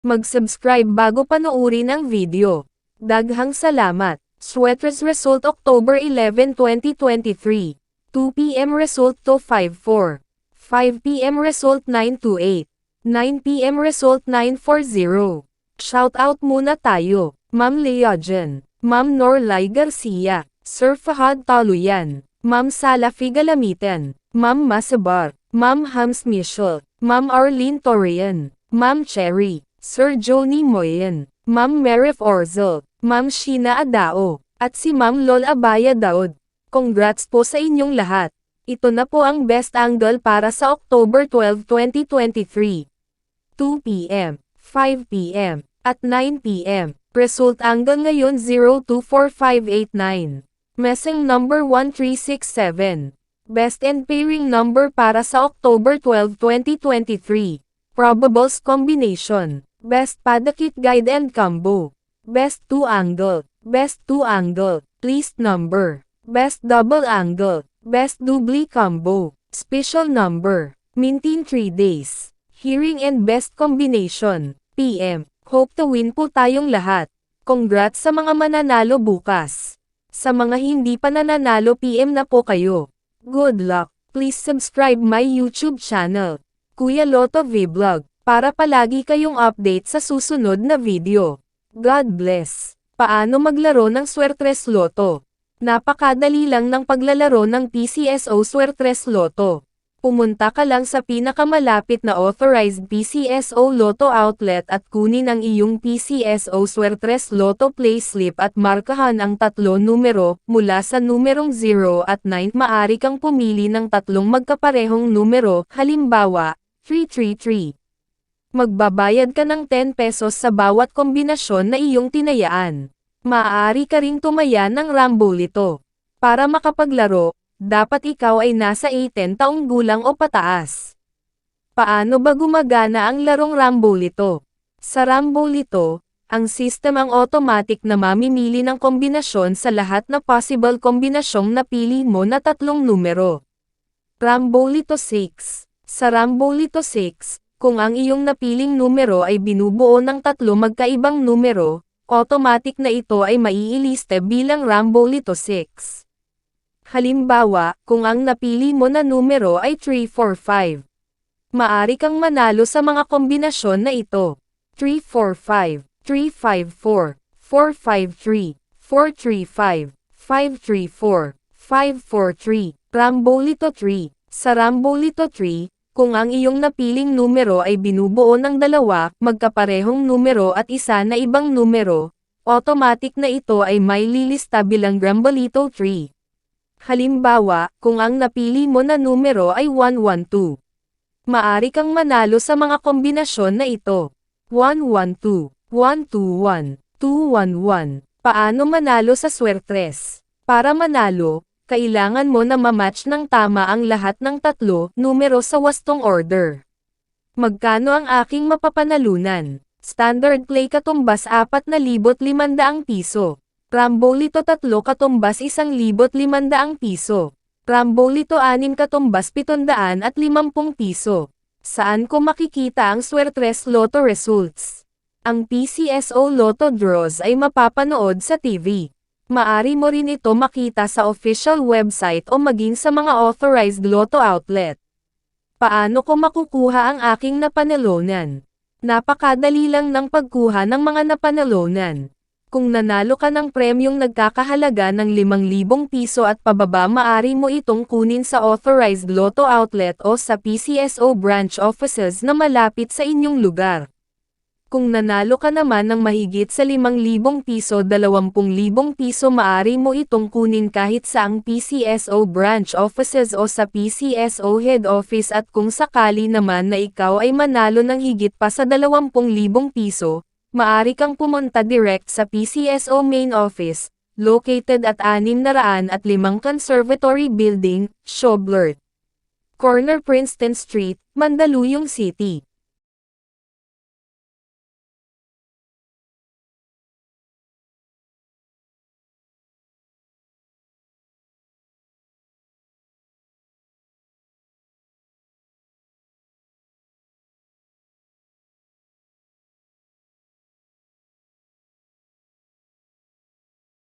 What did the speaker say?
Mag-subscribe bago panoorin ang video. Daghang salamat. Sweaters result October 11, 2023. 2 p.m. result to 5:04. 5 p.m. result 9:28. 9 p.m. result 9:40. Shoutout muna tayo. Ma'am Leogen, Ma'am Norlay Garcia, Sir Fahad Taluyan, Ma'am Salafi Galamitan, Ma'am Masabar, Ma'am Hams Michel, Ma'am Arlene Torian, Ma'am Cherry, Sir Joni Moyen, Ma'am Merif Orzel, Ma'am Sheena Adao, at si Ma'am Lol Abaya Daud. Congrats po sa inyong lahat. Ito na po ang best angle para sa October 12, 2023. 2 p.m., 5 p.m., at 9 p.m. Result angle ngayon 024589. Messing number 1367. Best and pairing number para sa October 12, 2023. Probables combination. Best Padakit Guide and Combo. Best 2 angle. Best 2 angle. Least number. Best double angle. Best doubly combo. Special number. Mintin 3 days. Hearing and best combination. PM. Hope to win po tayong lahat. Congrats sa mga mananalo bukas. Sa mga hindi pa nananalo PM na po kayo. Good luck. Please subscribe my YouTube channel, Kuya Lotto Vlog, para palagi kayong update sa susunod na video. God bless. Paano maglaro ng Swertres Lotto? Napakadali lang ng paglalaro ng PCSO Swertres Lotto. Pumunta ka lang sa pinakamalapit na authorized PCSO Lotto outlet at kunin ang iyong PCSO Swertres Lotto payslip at markahan ang 3 numero, mula sa numerong 0 at 9. Maaari kang pumili ng 3 magkaparehong numero, halimbawa, 333. Magbabayad ka ng 10 pesos sa bawat kombinasyon na iyong tinayaan. Maaari ka ring tumaya ng Rambolito. Para makapaglaro, dapat ikaw ay nasa 18 taong gulang o pataas. Paano ba gumagana ang larong Rambolito? Sa Rambolito, ang system ang automatic na mamimili ng kombinasyon sa lahat na possible kombinasyong napili mo na 3 numero. Rambolito 6. Sa Rambolito 6, kung ang iyong napiling numero ay binubuo ng 3 magkaibang numero, automatic na ito ay maiiliste bilang Rambolito 6. Halimbawa, kung ang napili mo na numero ay 345. Maari kang manalo sa mga kombinasyon na ito. 345, 354, 453, 435, 534, 543, Rambolito 3. Sa Rambolito 3, kung ang iyong napiling numero ay binubuo ng 2 magkaparehong numero at isa na ibang numero, automatic na ito ay may lilista bilang Rambolito 3. Halimbawa, kung ang napili mo na numero ay 112. Maari kang manalo sa mga kombinasyon na ito. 112, 121, 211. Paano manalo sa Swertres? Para manalo, kailangan mo na mamatch ng tama ang lahat ng 3 numero sa wastong order. Magkano ang aking mapapanalunan? Standard play katumbas 4,500 piso. Rambolito 3 katumbas 1,500 piso. Rambolito 6 katumbas 750 piso. Saan ko makikita ang Swertres Lotto results? Ang PCSO Lotto draws ay mapapanood sa TV. Maari mo rin ito makita sa official website o maging sa mga authorized Lotto outlet. Paano ko makukuha ang aking napanalunan? Napakadali lang ng pagkuha ng mga napanalunan. Kung nanalo ka ng premyong nagkakahalaga ng 5,000 piso at pababa, maari mo itong kunin sa authorized Lotto outlet o sa PCSO branch offices na malapit sa inyong lugar. Kung nanalo ka naman ng mahigit sa 5,000 piso, 20,000 piso, maari mo itong kunin kahit sa ang PCSO branch offices o sa PCSO head office, at kung sakali naman na ikaw ay manalo ng higit pa sa 20,000 piso, maari kang pumunta direct sa PCSO main office, located at 605 Conservatory Building, Schoblert, Corner Princeton Street, Mandaluyong City.